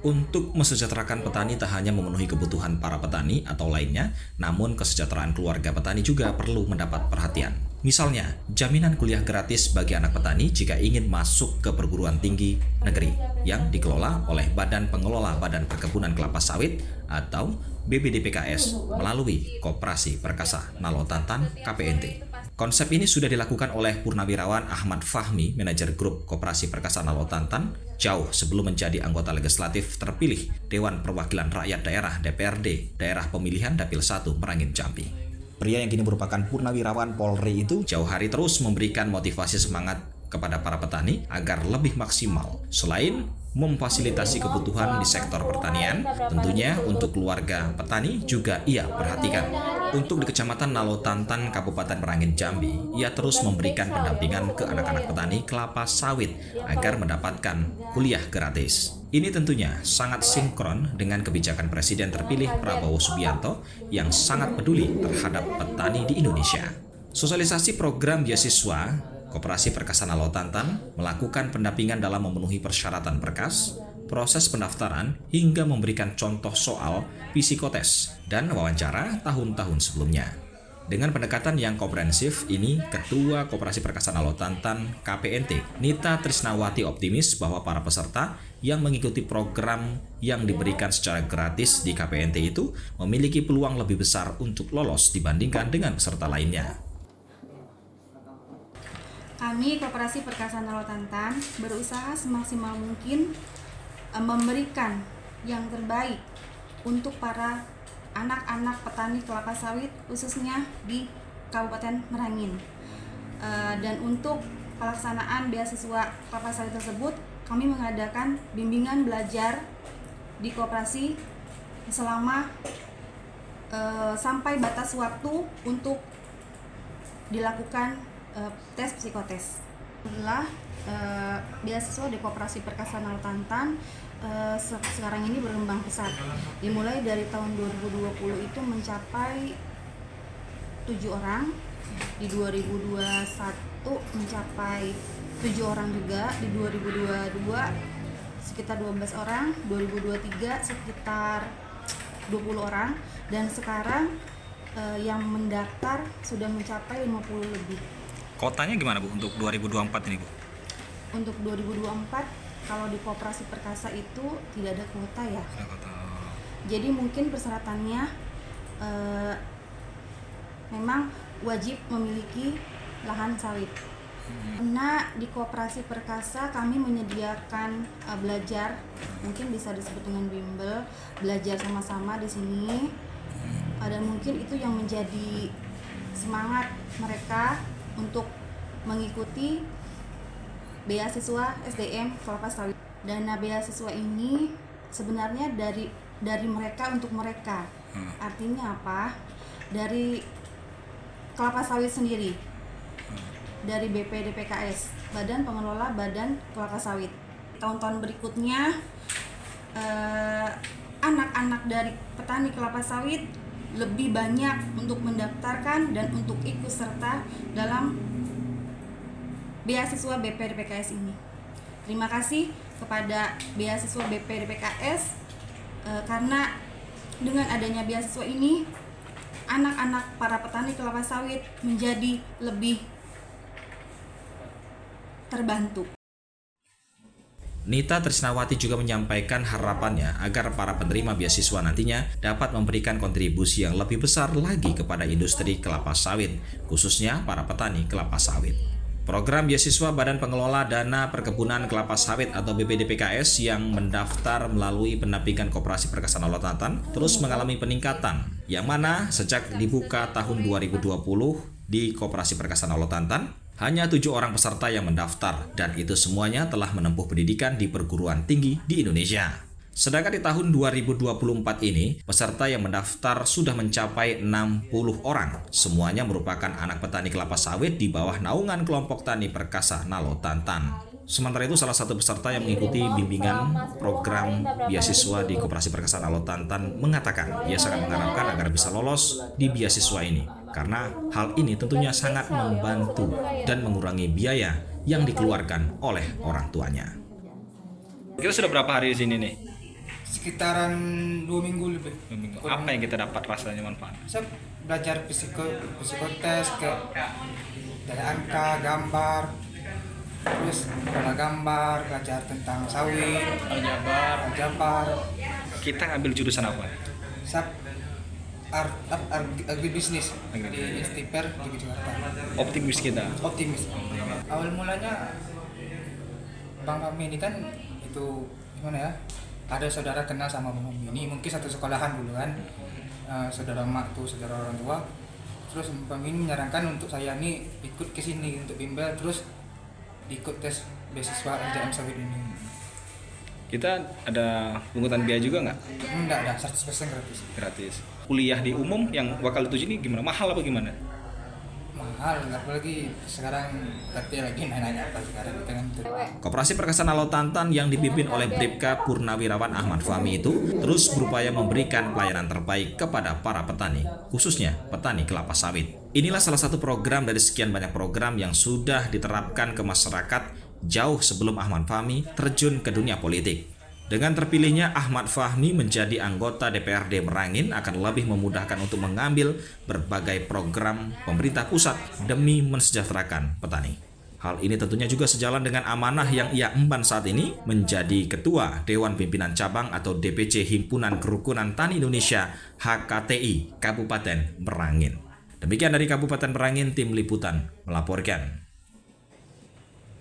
Untuk mesejahterakan petani tak hanya memenuhi kebutuhan para petani atau lainnya, namun kesejahteraan keluarga petani juga perlu mendapat perhatian. Misalnya, jaminan kuliah gratis bagi anak petani jika ingin masuk ke perguruan tinggi negeri yang dikelola oleh Badan Pengelola Badan Perkebunan Kelapa Sawit atau BPDPKS melalui Koperasi Perkasa Nalo Tantan KPNT. Konsep ini sudah dilakukan oleh Purnawirawan Ahmad Fahmi, manajer grup Koperasi Perkasa Nalo Tantan, jauh sebelum menjadi anggota legislatif terpilih Dewan Perwakilan Rakyat Daerah DPRD Daerah Pemilihan Dapil 1 Merangin Jambi. Pria yang kini merupakan Purnawirawan Polri itu jauh hari terus memberikan motivasi semangat kepada para petani agar lebih maksimal. Selain memfasilitasi kebutuhan di sektor pertanian, tentunya untuk keluarga petani juga ia perhatikan. Untuk di Kecamatan Nalo Tantan, Kabupaten Merangin Jambi, ia terus memberikan pendampingan ke anak-anak petani kelapa sawit agar mendapatkan kuliah gratis. Ini tentunya sangat sinkron dengan kebijakan Presiden terpilih Prabowo Subianto yang sangat peduli terhadap petani di Indonesia. Sosialisasi program beasiswa Koperasi Perkasa Nalo Tantan melakukan pendampingan dalam memenuhi persyaratan berkas, proses pendaftaran, hingga memberikan contoh soal psikotes dan wawancara tahun-tahun sebelumnya. Dengan pendekatan yang komprehensif ini, Ketua Koperasi Perkasa Nalo Tantan KPNT, Nita Trisnawati optimis bahwa para peserta yang mengikuti program yang diberikan secara gratis di KPNT itu memiliki peluang lebih besar untuk lolos dibandingkan dengan peserta lainnya. Kami Koperasi Perkasa Nalo Tantan berusaha semaksimal mungkin memberikan yang terbaik untuk para anak-anak petani kelapa sawit khususnya di Kabupaten Merangin. Dan untuk pelaksanaan beasiswa kelapa sawit tersebut, kami mengadakan bimbingan belajar di koperasi selama sampai batas waktu untuk dilakukan tes psikotes. Setelah beasiswa di Koperasi Perkasa Nalo Tantan sekarang ini berkembang pesat. Dimulai dari tahun 2020 itu mencapai 7 orang, di 2021 mencapai 7 orang juga, di 2022 sekitar 12 orang, 2023 sekitar 20 orang, dan sekarang yang mendaftar sudah mencapai 50 lebih. Kotanya gimana Bu untuk 2024 ini Bu? Untuk 2024 kalau di Koperasi Perkasa itu tidak ada kuota ya. Ada kota. Jadi mungkin persyaratannya memang wajib memiliki lahan sawit. Karena di Koperasi Perkasa kami menyediakan belajar, mungkin bisa disebut dengan bimbel, belajar sama-sama di sini. Dan mungkin itu yang menjadi semangat mereka untuk mengikuti beasiswa SDM kelapa sawit. Dana beasiswa ini sebenarnya dari mereka untuk mereka. Artinya apa? Dari kelapa sawit sendiri, dari BPDPKS, Badan Pengelola Badan Kelapa Sawit. Tahun-tahun berikutnya anak-anak dari petani kelapa sawit lebih banyak untuk mendaftarkan dan untuk ikut serta dalam beasiswa BPDPKS ini. Terima kasih kepada beasiswa BPDPKS karena dengan adanya beasiswa ini anak-anak para petani kelapa sawit menjadi lebih terbantu. Nita Trisnawati juga menyampaikan harapannya agar para penerima beasiswa nantinya dapat memberikan kontribusi yang lebih besar lagi kepada industri kelapa sawit, khususnya para petani kelapa sawit. Program beasiswa Badan Pengelola Dana Perkebunan Kelapa Sawit atau BPDPKS yang mendaftar melalui pendampingan Koperasi Perkasa Nalo Tantan terus mengalami peningkatan, yang mana sejak dibuka tahun 2020 di Koperasi Perkasa Nalo Tantan, hanya 7 orang peserta yang mendaftar, dan itu semuanya telah menempuh pendidikan di perguruan tinggi di Indonesia. Sedangkan di tahun 2024 ini, peserta yang mendaftar sudah mencapai 60 orang. Semuanya merupakan anak petani kelapa sawit di bawah naungan kelompok tani Perkasa Nalo Tantan. Sementara itu, salah satu peserta yang mengikuti bimbingan program beasiswa di Koperasi Perkasa Nalo Tantan mengatakan ia sangat mengharapkan agar bisa lolos di beasiswa ini, karena hal ini tentunya sangat membantu dan mengurangi biaya yang dikeluarkan oleh orang tuanya. Kita sudah berapa hari di sini nih? sekitaran 2 minggu lebih. Apa yang kita dapat rasanya manfaat? Saya belajar psikotes kayak dari angka, gambar, terus pola gambar, belajar tentang sawit, aljabar. Kita ngambil jurusan apa? Saya agribisnis di Instiper di Jakarta. Optimis kita. Optimis. Awal mulanya Bang Fahmi ini kan itu gimana ya? Ada saudara kenal sama Bang Fahmi ini, mungkin satu sekolahan dulu kan. Saudara mak tuh, saudara orang tua. Terus Bang Fahmi ini menyarankan untuk saya nih ikut ke sini untuk bimbel, terus ikut tes beasiswa LJM sawit ini. Kita ada pungutan biaya juga nggak? Enggak ada, 100% gratis. Gratis. Kuliah di umum yang Wakal 7 ini gimana? Mahal apa gimana? Mahal, apalagi sekarang berarti lagi nanya apa sekarang kita kan. Koperasi Perkesan Laut Tantan yang dipimpin oleh Bribka Purnawirawan Ahmad Fahmi itu terus berupaya memberikan pelayanan terbaik kepada para petani, khususnya petani kelapa sawit. Inilah salah satu program dari sekian banyak program yang sudah diterapkan ke masyarakat jauh sebelum Ahmad Fahmi terjun ke dunia politik. Dengan terpilihnya Ahmad Fahmi menjadi anggota DPRD Merangin akan lebih memudahkan untuk mengambil berbagai program pemerintah pusat demi mensejahterakan petani. Hal ini tentunya juga sejalan dengan amanah yang ia emban saat ini menjadi Ketua Dewan Pimpinan Cabang atau DPC Himpunan Kerukunan Tani Indonesia HKTI Kabupaten Merangin. Demikian dari Kabupaten Merangin, tim liputan melaporkan.